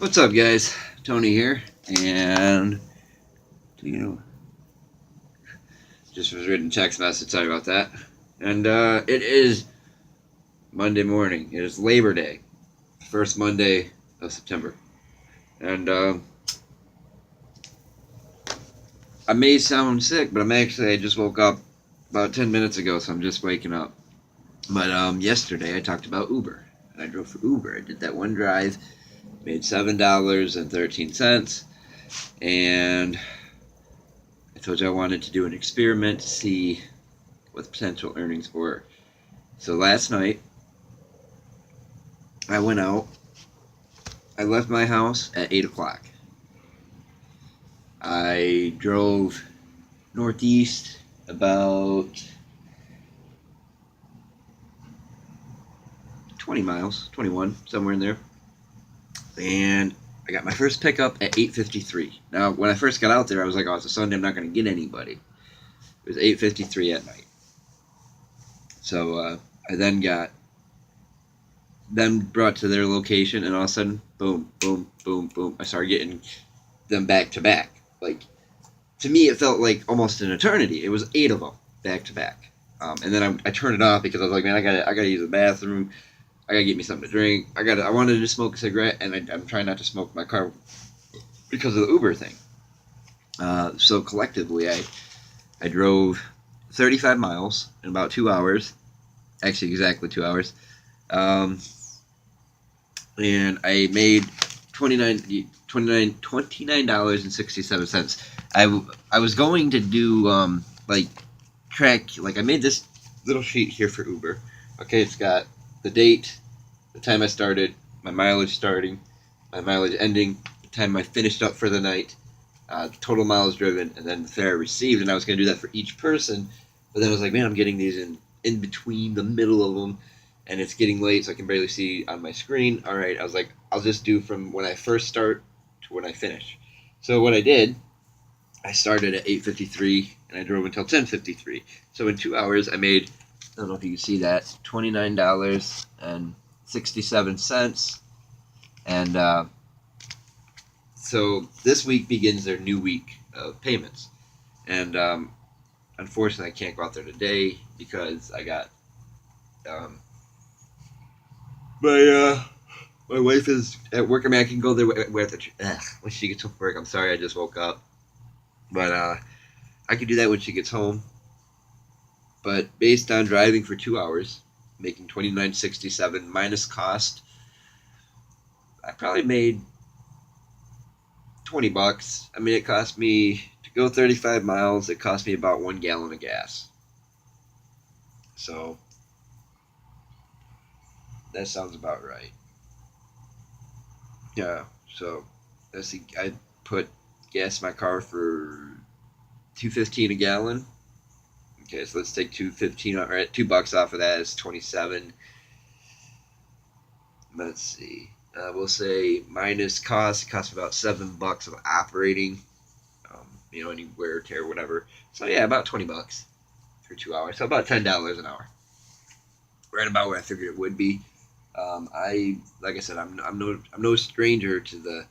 What's up, guys? Tony here, and just was reading a text message. Sorry about that. And it is Monday morning. It is Labor Day, first Monday of September, and I may sound sick, but I just woke up about 10 minutes ago, so I'm just waking up. But yesterday I talked about Uber, and I drove for Uber. I did that one drive, made $7.13, and I told you I wanted to do an experiment to see what the potential earnings were. So last night, I went out. I left my house at 8 o'clock. I drove northeast about 20 miles, 21, somewhere in there. And I got my first pickup at 8:53. Now, when I first got out there, I was like, oh, it's a Sunday, I'm not going to get anybody. It was 8:53 at night. So I then got them brought to their location, and all of a sudden, boom, boom, boom, boom. I started getting them back to back. Like, to me, it felt like almost an eternity. It was 8 of them back to back. And then I turned it off because I was like, man, I gotta use the bathroom. I gotta get me something to drink. I wanted to smoke a cigarette, and I'm trying not to smoke in my car because of the Uber thing. So collectively, I drove 35 miles in about 2 hours. Actually, exactly 2 hours. And I made $29.67. I was going to do track, like, I made this little sheet here for Uber. Okay, it's got the date, the time I started, my mileage starting, my mileage ending, the time I finished up for the night, the total miles driven, and then the fare received. And I was going to do that for each person, but then I was like, man, I'm getting these in between the middle of them, and it's getting late, so I can barely see on my screen. All right, I was like, I'll just do from when I first start to when I finish. So what I did, I started at 8:53 and I drove until 10:53. So in 2 hours, I made, I don't know if you can see that, $29.67. And so this week begins their new week of payments. And unfortunately, I can't go out there today because I got my wife is at work. I mean, I can go there when she gets home from work. I'm sorry, I just woke up. But I could do that when she gets home. But based on driving for 2 hours, making $29.67 minus cost, I probably made $20. I mean, it cost me to go 35 miles. It cost me about 1 gallon of gas. So that sounds about right. Yeah. So I put gas in my car for $2.15 a gallon. Okay, so let's take $2.15. All right, $2 off of that is 27. Let's see. We'll say minus cost. It costs about $7 of operating. Any wear, tear, whatever. So yeah, about $20 for 2 hours. So about $10 an hour. Right about where I figured it would be. Like I said, I'm no stranger to the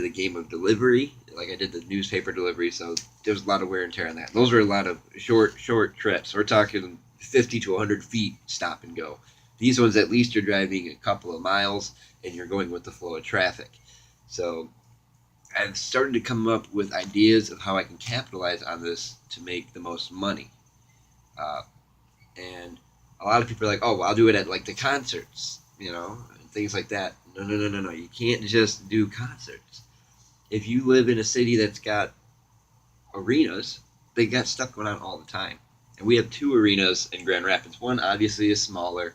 game of delivery. Like, I did the newspaper delivery, so there's a lot of wear and tear on that. Those are a lot of short trips. We're talking 50 to 100 feet stop and go. These ones, at least you're driving a couple of miles and you're going with the flow of traffic. So I've started to come up with ideas of how I can capitalize on this to make the most money. And a lot of people are like, oh, well, I'll do it at, like, the concerts, and things like that. No. You can't just do concerts. If you live in a city that's got arenas, they got stuff going on all the time. And we have 2 arenas in Grand Rapids. One obviously is smaller,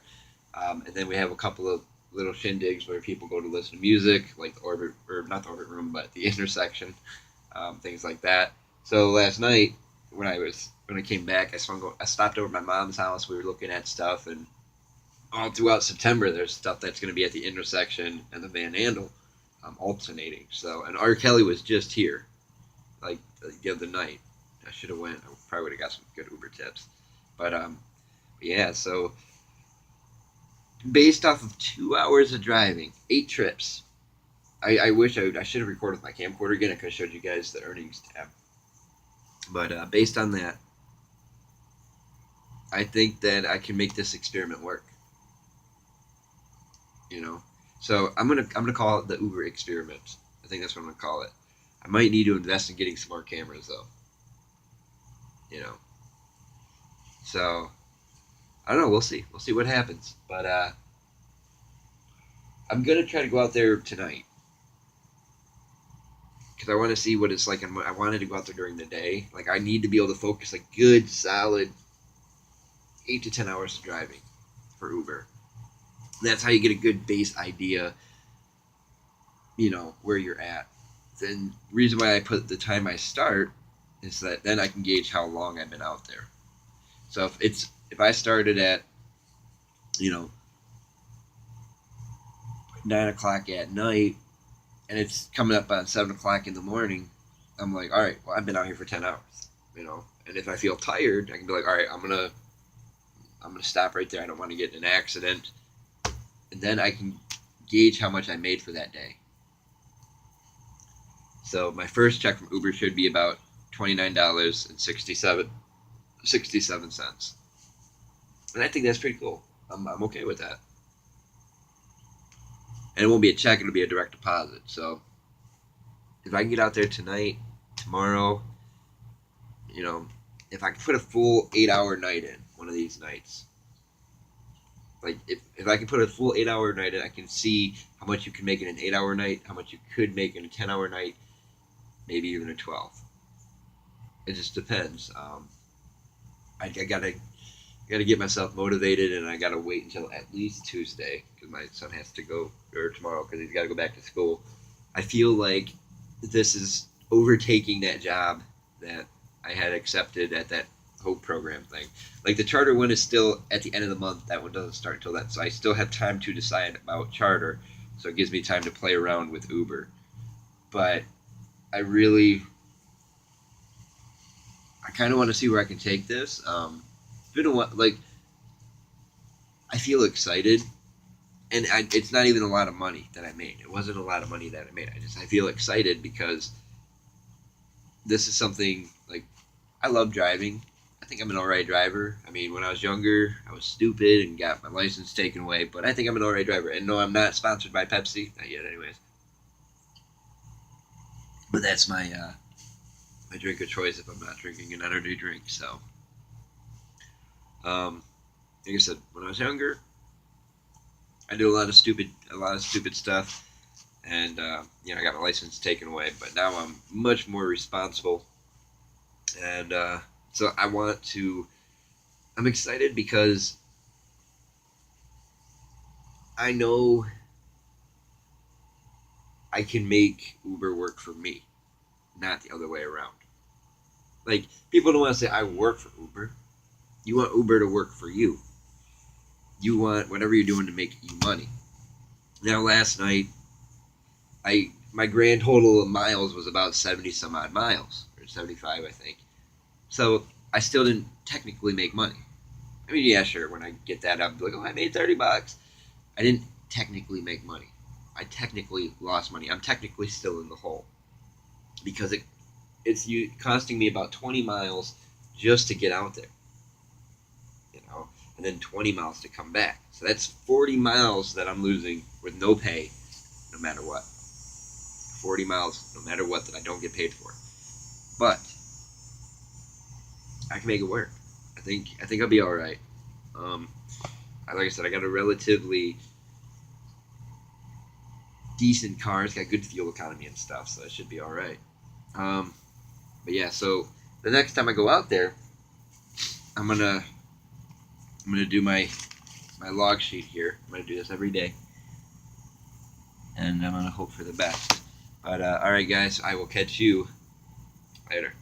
and then we have a couple of little shindigs where people go to listen to music, like Orbit, or not the Orbit Room, but the Intersection, things like that. So last night, when I came back, I stopped over at my mom's house. We were looking at stuff, and all throughout September, there's stuff that's going to be at the Intersection and the Van Andel, alternating. So, and R. Kelly was just here, like, the other night. I should have went. I probably would have got some good Uber tips. But yeah, so based off of 2 hours of driving, 8 trips. I wish I should have recorded with my camcorder again. I could have showed you guys the earnings tab. But based on that, I think that I can make this experiment work. You know, so I'm gonna call it the Uber experiment. I think that's what I'm gonna call it. I might need to invest in getting some more cameras though. You know, so I don't know. We'll see. We'll see what happens. But I'm gonna try to go out there tonight because I want to see what it's like. And I wanted to go out there during the day. Like I need to be able to focus like good, solid 8 to 10 hours of driving for Uber. That's how you get a good base idea, you know, where you're at. Then the reason why I put the time I start is that then I can gauge how long I've been out there. So if I started at, you know, 9 o'clock at night and it's coming up on 7 o'clock in the morning, I'm like, all right, well I've been out here for 10 hours, you know. And if I feel tired, I can be like, all right, I'm gonna stop right there. I don't want to get in an accident. And then I can gauge how much I made for that day. So my first check from Uber should be about $29.67. And I think that's pretty cool. I'm okay with that. And it won't be a check, it'll be a direct deposit. So if I can get out there tonight, tomorrow, you know, if I can put a full 8-hour night in one of these nights, like if I can put a full 8-hour night in, I can see how much you can make in an 8-hour night, how much you could make in a 10-hour night, maybe even a 12. It just depends. I gotta get myself motivated, and I gotta wait until at least Tuesday because my son has to go, or tomorrow because he's got to go back to school. I feel like this is overtaking that job that I had accepted at that Hope program thing. Like the charter one is still at the end of the month. That one doesn't start until then, so I still have time to decide about charter. So it gives me time to play around with Uber. But I kind of want to see where I can take this. Been a while, like I feel excited, and it's not even a lot of money that I made. It wasn't a lot of money that I made. I feel excited because this is something like I love driving. I think I'm an alright driver. I mean, when I was younger, I was stupid and got my license taken away, but I think I'm an alright driver. And no, I'm not sponsored by Pepsi. Not yet, anyways. But that's my drink of choice if I'm not drinking an energy drink. So, like I said, when I was younger, I did a lot of stupid stuff, and you know, I got my license taken away. But now I'm much more responsible, and so I'm excited because I know I can make Uber work for me, not the other way around. Like, people don't want to say, I work for Uber. You want Uber to work for you. You want whatever you're doing to make you money. Now, last night, my grand total of miles was about 70 some odd miles, or 75, I think. So I still didn't technically make money. I mean, yeah, sure, when I get that, I'll be like, oh, I made $30. I didn't technically make money. I technically lost money. I'm technically still in the hole because it's costing me about 20 miles just to get out there, you know, and then 20 miles to come back. So that's 40 miles that I'm losing with no pay, no matter what. 40 miles, no matter what, that I don't get paid for. But I can make it work. I think I'll be all right. Like I said, I got a relatively decent car. It's got good fuel economy and stuff, so it should be all right. But yeah, so the next time I go out there, I'm gonna do my log sheet here. I'm gonna do this every day, and I'm gonna hope for the best. But all right, guys, I will catch you later.